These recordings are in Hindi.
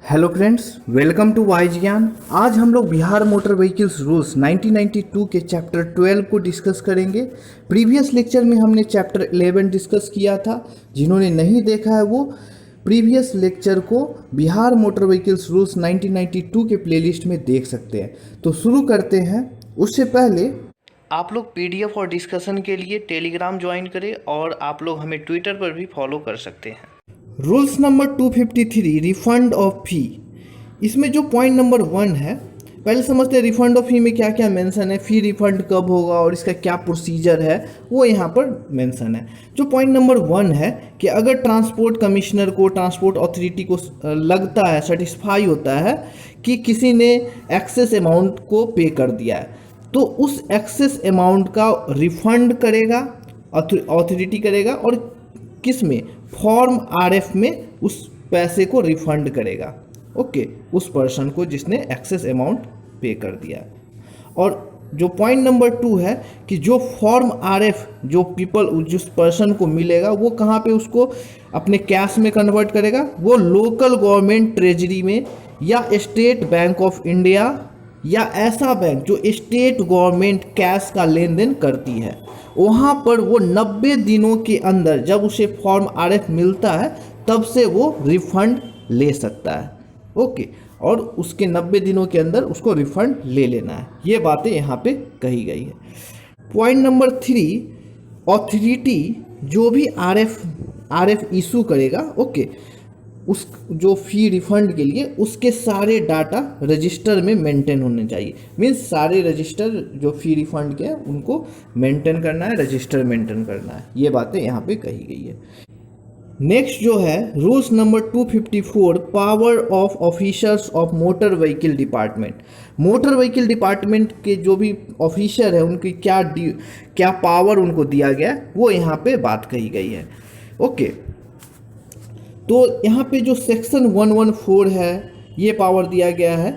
Hello friends, welcome to wise Gyan. आज हम लोग बिहार मोटर व्हीकल्स रूल्स 1992 के चैप्टर 12 को डिस्कस करेंगे। प्रीवियस लेक्चर में हमने चैप्टर 11 डिस्कस किया था। जिन्होंने नहीं देखा है वो प्रीवियस लेक्चर को बिहार मोटर व्हीकल्स रूल्स 1992 के प्लेलिस्ट में देख सकते हैं। तो शुरू करते हैं। उससे पहले आप लोग पीडीएफ और डिस्कशन के लिए टेलीग्राम ज्वाइन करें और आप लोग हमें ट्विटर पर भी फॉलो कर सकते हैं। रूल्स नंबर 253 रिफंड ऑफ फी। इसमें जो पॉइंट नंबर 1 है, पहले समझते हैं रिफंड ऑफ फी में क्या क्या मेंशन है, फी रिफंड कब होगा और इसका क्या प्रोसीजर है, वो यहाँ पर मेंशन है। जो पॉइंट नंबर 1 है कि अगर ट्रांसपोर्ट कमिश्नर को, ट्रांसपोर्ट अथॉरिटी को लगता है, सेटिस्फाई होता है कि किसी ने एक्सेस अमाउंट को पे कर दिया है, तो उस एक्सेस अमाउंट का रिफंड करेगा, अथॉरिटी करेगा। और किस में? फॉर्म आरएफ में उस पैसे को रिफंड करेगा। ओके, उस पर्सन को जिसने एक्सेस अमाउंट पे कर दिया। और जो पॉइंट नंबर 2 है कि जो फॉर्म आरएफ जो जिस पर्सन को मिलेगा वो कहाँ पे उसको अपने कैश में कन्वर्ट करेगा? वो लोकल गवर्नमेंट ट्रेजरी में या स्टेट बैंक ऑफ इंडिया या ऐसा बैंक जो स्टेट गवर्नमेंट कैश का लेन देन करती है, वहाँ पर वो 90 दिनों के अंदर जब उसे फॉर्म आरएफ मिलता है तब से वो रिफंड ले सकता है। ओके, और उसके 90 दिनों के अंदर उसको रिफंड ले लेना है। ये बातें यहाँ पे कही गई है। पॉइंट नंबर 3, अथॉरिटी जो भी आरएफ इशू करेगा, ओके, उस जो फी रिफंड के लिए उसके सारे डाटा रजिस्टर में मेंटेन होने चाहिए। मीन्स सारे रजिस्टर जो फी रिफंड के हैं उनको मेंटेन करना है, रजिस्टर मेंटेन करना है। ये बातें यहाँ पे कही गई है। नेक्स्ट जो है rules number 254, power of officers of motor vehicle department. Motor vehicle department के जो भी ऑफिसर है उनकी क्या पावर उनको दिया गया है, वो यहाँ पे बात कही गई है। ओके, तो यहाँ पे जो सेक्शन 114 है, ये पावर दिया गया है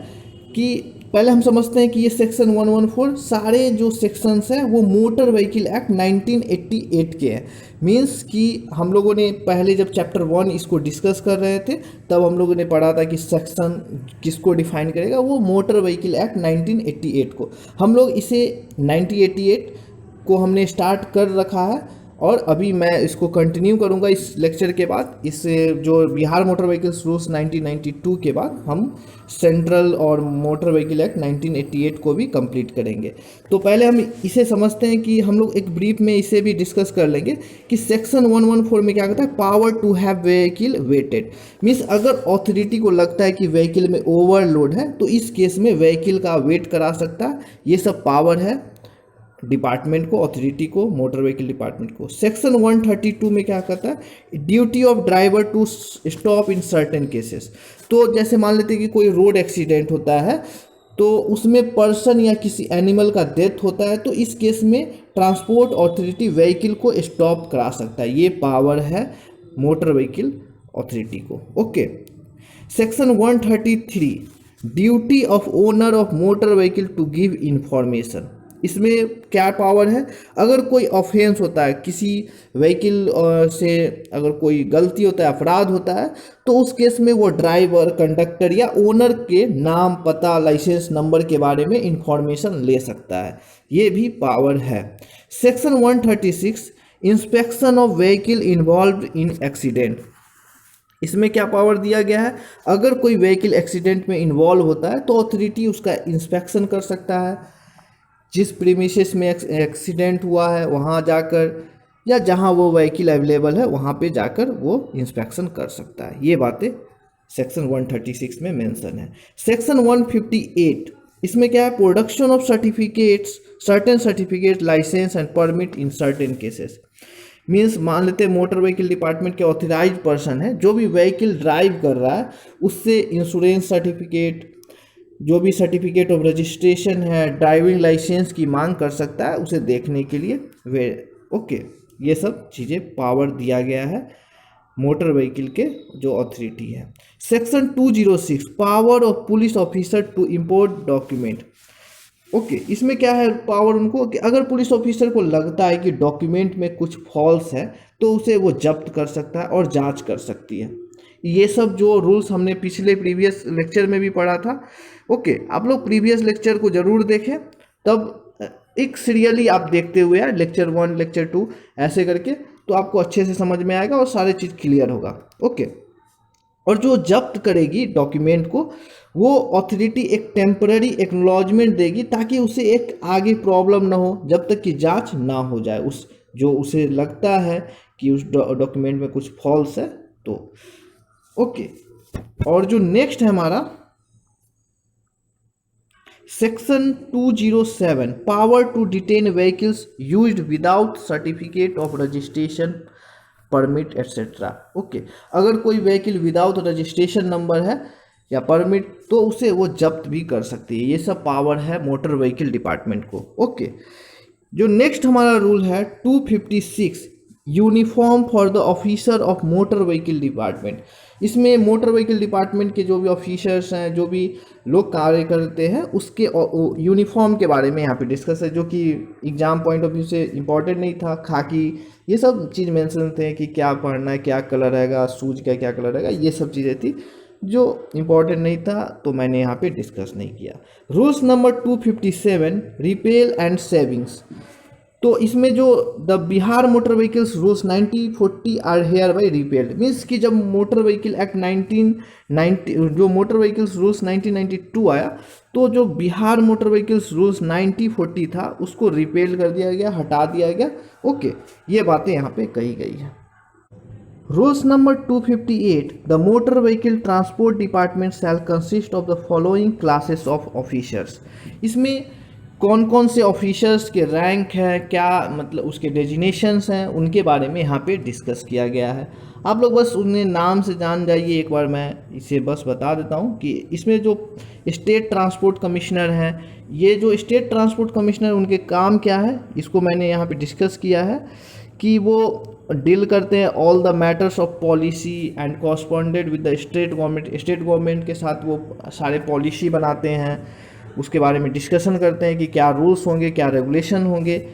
कि पहले हम समझते हैं कि ये सेक्शन 114 सारे जो सेक्शंस हैं वो मोटर व्हीकल एक्ट 1988 के हैं। मींस कि हम लोगों ने पहले जब चैप्टर 1 इसको डिस्कस कर रहे थे तब हम लोगों ने पढ़ा था कि सेक्शन किसको डिफाइन करेगा, वो मोटर व्हीकल एक्ट 1988 को। हम लोग इसे 1988 को हमने स्टार्ट कर रखा है और अभी मैं इसको कंटिन्यू करूंगा इस लेक्चर के बाद। इस जो बिहार मोटर व्हीकल्स रूल्स 1992 के बाद हम सेंट्रल और मोटर व्हीकल एक्ट 1988 को भी कंप्लीट करेंगे। तो पहले हम इसे समझते हैं कि हम लोग एक ब्रीफ में इसे भी डिस्कस कर लेंगे कि सेक्शन 114 में क्या कहता है, power to have vehicle weighted. Means अगर अथॉरिटी को लगता है कि व्हीकल में ओवरलोड है तो इस केस में व्हीकल का वेट करा सकता है। ये सब पावर है डिपार्टमेंट को, अथॉरिटी को, मोटर व्हीकल डिपार्टमेंट को। सेक्शन 132 में क्या कहता है, duty of driver to stop in certain cases. तो जैसे मान लेते हैं कि कोई रोड एक्सीडेंट होता है तो उसमें पर्सन या किसी एनिमल का डेथ होता है, तो इस केस में ट्रांसपोर्ट अथॉरिटी व्हीकल को स्टॉप करा सकता है। ये पावर है मोटर व्हीकल अथॉरिटी को। Okay, section 133, duty of owner of motor vehicle to give information. इसमें क्या पावर है, अगर कोई ऑफेंस होता है, किसी व्हीकल से अगर कोई गलती होता है, अपराध होता है, तो उस केस में वो ड्राइवर, कंडक्टर या ओनर के नाम, पता, लाइसेंस नंबर के बारे में इंफॉर्मेशन ले सकता है। ये भी पावर है। Section 136, inspection of vehicle involve in accident. इसमें क्या पावर दिया गया है, अगर कोई व्हीकल एक्सीडेंट में इन्वॉल्व होता है तो अथॉरिटी उसका इंस्पेक्शन कर सकता है। जिस प्रीमिसेस में एक्सीडेंट हुआ है वहाँ जाकर या जहाँ वो व्हीकल अवेलेबल है वहाँ पे जाकर वो इंस्पेक्शन कर सकता है। ये बातें सेक्शन 136 में मेंशन है। सेक्शन 158, इसमें क्या है, production of certificates, certain certificate, licence and permit in certain cases. Means मान लेते हैं मोटर व्हीकल डिपार्टमेंट के ऑथराइज पर्सन है, जो भी व्हीकल ड्राइव कर रहा है उससे इंश्योरेंस सर्टिफिकेट, जो भी सर्टिफिकेट ऑफ रजिस्ट्रेशन है, ड्राइविंग लाइसेंस की मांग कर सकता है उसे देखने के लिए वे। ओके, ये सब चीज़ें पावर दिया गया है मोटर व्हीकल के जो अथॉरिटी है। Section 206, power of police officer to import document. Okay, इसमें क्या है पावर उनको कि अगर पुलिस ऑफिसर को लगता है कि डॉक्यूमेंट में कुछ फॉल्स है तो उसे वो जब्त कर सकता है और जांच कर सकती है। ये सब जो रूल्स हमने पिछले प्रीवियस लेक्चर में भी पढ़ा था। ओके, आप लोग प्रीवियस लेक्चर को ज़रूर देखें, तब एक सीरियली आप देखते हुए यार लेक्चर 1 लेक्चर 2 ऐसे करके, तो आपको अच्छे से समझ में आएगा और सारे चीज़ क्लियर होगा। ओके, और जो जब्त करेगी डॉक्यूमेंट को, वो अथॉरिटी एक टेम्पररी एक्नॉलेजमेंट देगी ताकि उसे एक आगे प्रॉब्लम ना हो जब तक कि जांच ना हो जाए, उस जो उसे लगता है कि उस डॉक्यूमेंट में कुछ फॉल्स है तो। ओके, और जो नेक्स्ट है हमारा section 207, power to detain vehicles used without certificate of registration, permit etcetera. Okay, अगर कोई व्हीकल विदाउट रजिस्ट्रेशन नंबर है या परमिट तो उसे वो जब्त भी कर सकती है। ये सब पावर है मोटर व्हीकल डिपार्टमेंट को। ओके, जो नेक्स्ट हमारा रूल है 256, uniform for the officer of motor vehicle department. इसमें मोटर व्हीकल डिपार्टमेंट के जो भी ऑफिसर्स हैं, जो भी लोग कार्य करते हैं, उसके यूनिफॉर्म के बारे में यहाँ पे डिस्कस है, जो कि एग्जाम पॉइंट ऑफ व्यू से इम्पॉर्टेंट नहीं था। खाकी ये सब चीज़ मेंशन थे कि क्या पढ़ना है, क्या कलर रहेगा, शूज का क्या कलर रहेगा, ये सब चीज़ें थी जो इम्पॉर्टेंट नहीं था, तो मैंने यहाँ पे डिस्कस नहीं किया। Rules number 257, repeal and savings. तो इसमें जो the Bihar motor vehicles rules 1940 are hereby repealed, means कि जब मोटर व्हीकल एक्ट 1990, जो मोटर व्हीकल्स रूल्स 1992 आया, तो जो बिहार मोटर व्हीकल्स रूल्स 1940 था उसको रिपेल कर दिया गया, हटा दिया गया। ओके, ये बातें यहाँ पे कही गई है। Rules number 258, the motor vehicle transport department shell consist of the following classes of officers. इसमें कौन कौन से ऑफिसर्स के रैंक है, क्या मतलब उसके डेजिनेशंस हैं, उनके बारे में यहाँ पे डिस्कस किया गया है। आप लोग बस उन्हें नाम से जान जाइए। एक बार मैं इसे बस बता देता हूँ कि इसमें जो स्टेट ट्रांसपोर्ट कमिश्नर हैं, ये जो स्टेट ट्रांसपोर्ट कमिश्नर उनके काम क्या है, इसको मैंने यहाँ पे डिस्कस किया है कि वो डील करते हैं all the matters of policy and corresponded with the state government. State government के साथ वो सारे पॉलिसी बनाते हैं, उसके बारे में डिस्कशन करते हैं कि क्या रूल्स होंगे, क्या रेगुलेशन होंगे।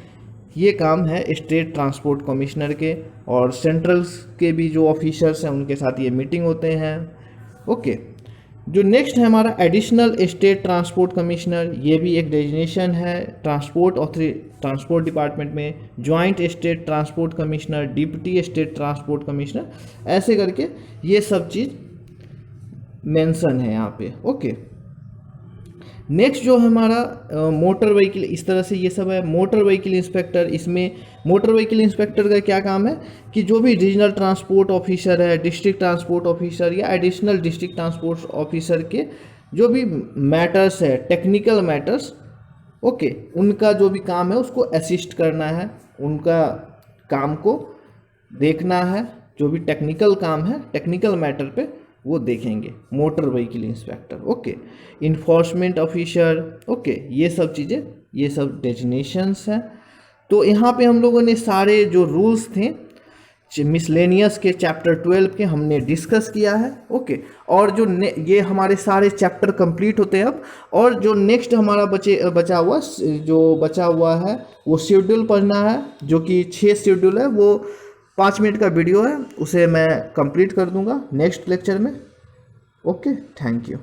ये काम है स्टेट ट्रांसपोर्ट कमिश्नर के। और सेंट्रल के भी जो ऑफिसर्स हैं उनके साथ ये मीटिंग होते हैं। ओके, जो नेक्स्ट है हमारा एडिशनल स्टेट ट्रांसपोर्ट कमिश्नर, ये भी एक डेजिग्नेशन है ट्रांसपोर्ट डिपार्टमेंट में। Joint state transport commissioner, deputy state transport commissioner, ऐसे करके ये सब चीज़ मेंशन है यहाँ पे। ओके, नेक्स्ट जो हमारा मोटर व्हीकल, इस तरह से ये सब है। मोटर व्हीकल इंस्पेक्टर, इसमें मोटर व्हीकल इंस्पेक्टर का क्या काम है कि जो भी रीजनल ट्रांसपोर्ट ऑफिसर है, डिस्ट्रिक्ट ट्रांसपोर्ट ऑफिसर या एडिशनल डिस्ट्रिक्ट ट्रांसपोर्ट ऑफिसर के जो भी मैटर्स है, टेक्निकल मैटर्स, ओके, उनका जो भी काम है उसको असिस्ट करना है, उनका काम को देखना है। जो भी टेक्निकल काम है, टेक्निकल मैटर पे वो देखेंगे motor vehicle inspector. Okay, enforcement officer, okay, ये सब चीज़ें, ये सब डेजिग्नेशंस हैं। तो यहाँ पे हम लोगों ने सारे जो रूल्स थे मिसलेनियस के चैप्टर 12 के हमने डिस्कस किया है। ओके, और जो ये हमारे सारे चैप्टर कंप्लीट होते हैं अब। और जो नेक्स्ट हमारा बचा हुआ है वो शेड्यूल पढ़ना है, जो कि 6 शेड्यूल है। वो 5 मिनट का वीडियो है, उसे मैं कंप्लीट कर दूंगा नेक्स्ट लेक्चर में। Okay, thank you.